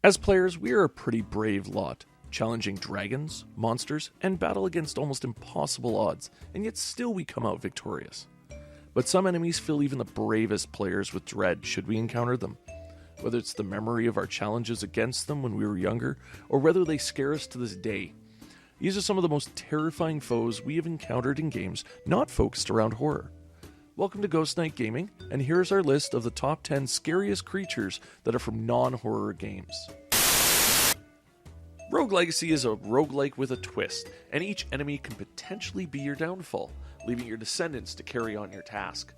As players, we are a pretty brave lot, challenging dragons, monsters, and battle against almost impossible odds, and yet still we come out victorious. But some enemies fill even the bravest players with dread should we encounter them. Whether it's the memory of our challenges against them when we were younger, or whether they scare us to this day. These are some of the most terrifying foes we have encountered in games not focused around horror. Welcome to Ghost Knight Gaming, and here's our list of the top 10 scariest creatures that are from non-horror games. Rogue Legacy is a roguelike with a twist, and each enemy can potentially be your downfall, leaving your descendants to carry on your task.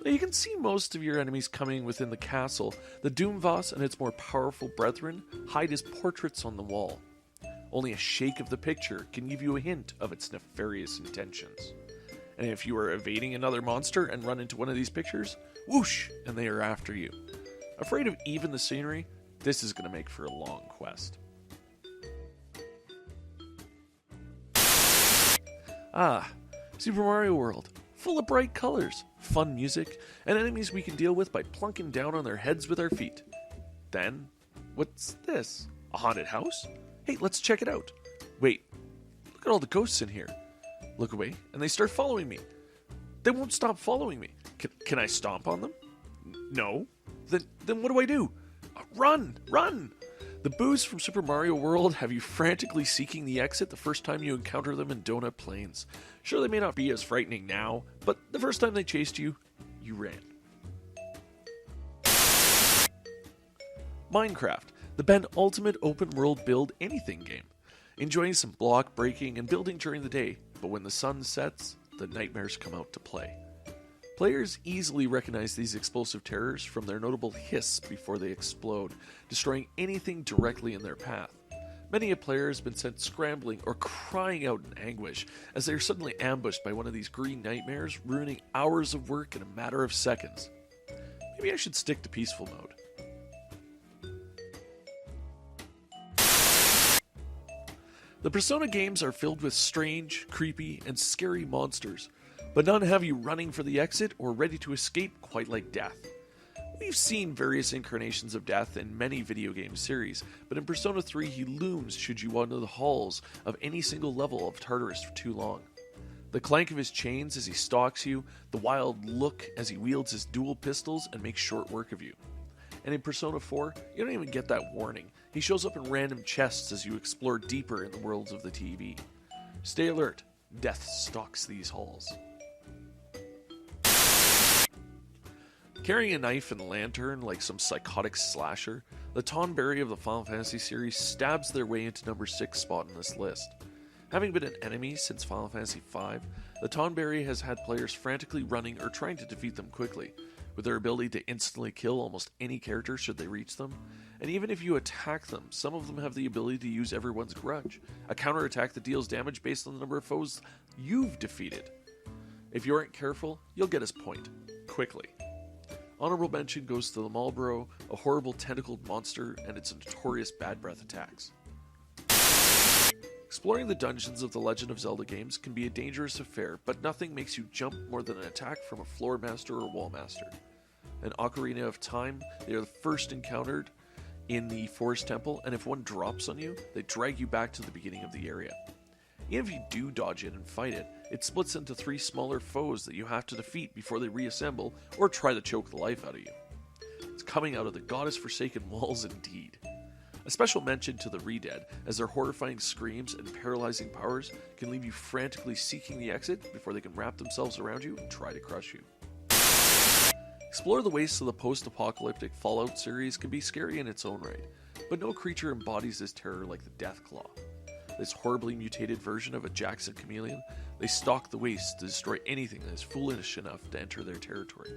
Now, you can see most of your enemies coming within the castle. The Doomvoss and its more powerful brethren hide as portraits on the wall. Only a shake of the picture can give you a hint of its nefarious intentions. And if you are evading another monster and run into one of these pictures, whoosh, and they are after you. Afraid of even the scenery? This is going to make for a long quest. Super Mario World. Full of bright colors, fun music, and enemies we can deal with by plunking down on their heads with our feet. Then, what's this? A haunted house? Hey, let's check it out. Wait, look at all the ghosts in here. Look away, and they start following me. They won't stop following me. Can I stomp on them? No. Then what do I do? Run! Run! The boos from Super Mario World have you frantically seeking the exit the first time you encounter them in Donut Plains. Sure, they may not be as frightening now, but the first time they chased you, you ran. Minecraft, the penultimate open-world build anything game. Enjoying some block breaking and building during the day, but when the sun sets, the nightmares come out to play. Players easily recognize these explosive terrors from their notable hiss before they explode, destroying anything directly in their path. Many a player has been sent scrambling or crying out in anguish as they are suddenly ambushed by one of these green nightmares, ruining hours of work in a matter of seconds. Maybe I should stick to peaceful mode. The Persona games are filled with strange, creepy, and scary monsters, but none have you running for the exit or ready to escape quite like Death. We've seen various incarnations of Death in many video game series, but in Persona 3 he looms should you wander the halls of any single level of Tartarus for too long. The clank of his chains as he stalks you, the wild look as he wields his dual pistols and makes short work of you. And in Persona 4, you don't even get that warning. He shows up in random chests as you explore deeper in the worlds of the TV. Stay alert, Death stalks these halls. Carrying a knife and lantern like some psychotic slasher, the Tonberry of the Final Fantasy series stabs their way into number 6 spot in this list. Having been an enemy since Final Fantasy V, the Tonberry has had players frantically running or trying to defeat them quickly, with their ability to instantly kill almost any character should they reach them. And even if you attack them, some of them have the ability to use everyone's grudge, a counterattack that deals damage based on the number of foes you've defeated. If you aren't careful, you'll get his point, quickly. Honorable mention goes to the Marlboro, a horrible tentacled monster, and its notorious bad breath attacks. Exploring the dungeons of the Legend of Zelda games can be a dangerous affair, but nothing makes you jump more than an attack from a floor master or wall master. In Ocarina of Time, they are the first encountered in the Forest Temple, and if one drops on you, they drag you back to the beginning of the area. Even if you do dodge it and fight it, it splits into 3 smaller foes that you have to defeat before they reassemble or try to choke the life out of you. It's coming out of the goddess-forsaken walls indeed. A special mention to the Re-Dead, as their horrifying screams and paralyzing powers can leave you frantically seeking the exit before they can wrap themselves around you and try to crush you. Explore the wastes of the post-apocalyptic Fallout series can be scary in its own right, but no creature embodies this terror like the Deathclaw. This horribly mutated version of a Jackson chameleon, they stalk the wastes to destroy anything that is foolish enough to enter their territory.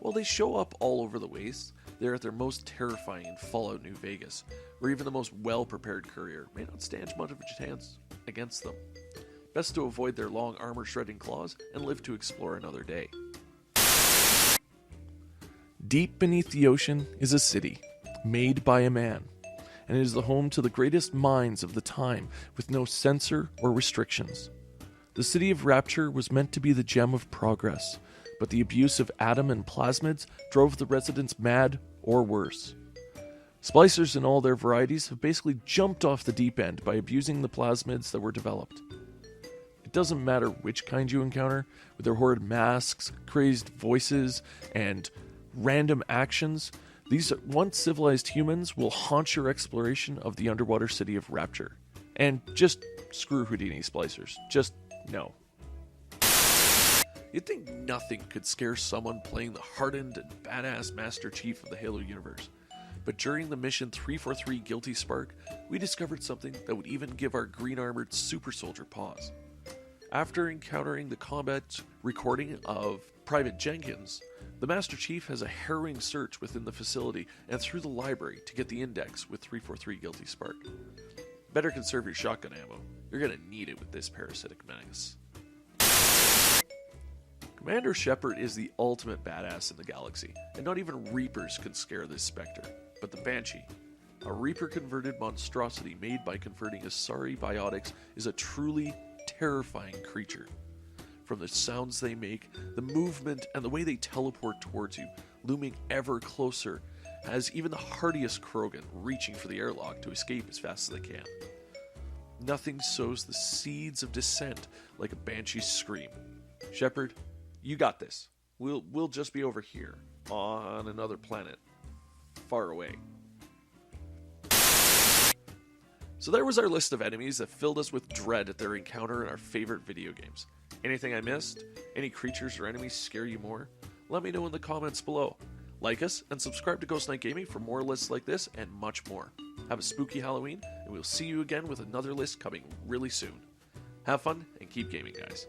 While they show up all over the wastes, they are at their most terrifying in Fallout New Vegas, where even the most well-prepared courier may not stand much of a chance against them. Best to avoid their long armor-shredding claws and live to explore another day. Deep beneath the ocean is a city, made by a man, and it is the home to the greatest minds of the time with no censor or restrictions. The city of Rapture was meant to be the gem of progress, but the abuse of atom and plasmids drove the residents mad or worse. Splicers in all their varieties have basically jumped off the deep end by abusing the plasmids that were developed. It doesn't matter which kind you encounter, with their horrid masks, crazed voices, and random actions, these once civilized humans will haunt your exploration of the underwater city of Rapture. And just screw Houdini Splicers. Just no. You'd think nothing could scare someone playing the hardened and badass Master Chief of the Halo universe. But during the mission 343 Guilty Spark, we discovered something that would even give our green-armored super soldier pause. After encountering the combat recording of Private Jenkins, the Master Chief has a harrowing search within the facility and through the library to get the index with 343 Guilty Spark. Better conserve your shotgun ammo. You're gonna need it with this parasitic menace. Commander Shepard is the ultimate badass in the galaxy, and not even Reapers can scare this specter. But the Banshee, a Reaper-converted monstrosity made by converting Asari biotics, is a truly terrifying creature. From the sounds they make, the movement, and the way they teleport towards you, looming ever closer, has even the hardiest Krogan reaching for the airlock to escape as fast as they can. Nothing sows the seeds of dissent like a Banshee's scream. Shepard, you got this. We'll just be over here, on another planet, far away. So there was our list of enemies that filled us with dread at their encounter in our favorite video games. Anything I missed? Any creatures or enemies scare you more? Let me know in the comments below. Like us and subscribe to Ghost Knight Gaming for more lists like this and much more. Have a spooky Halloween, and we'll see you again with another list coming really soon. Have fun and keep gaming, guys.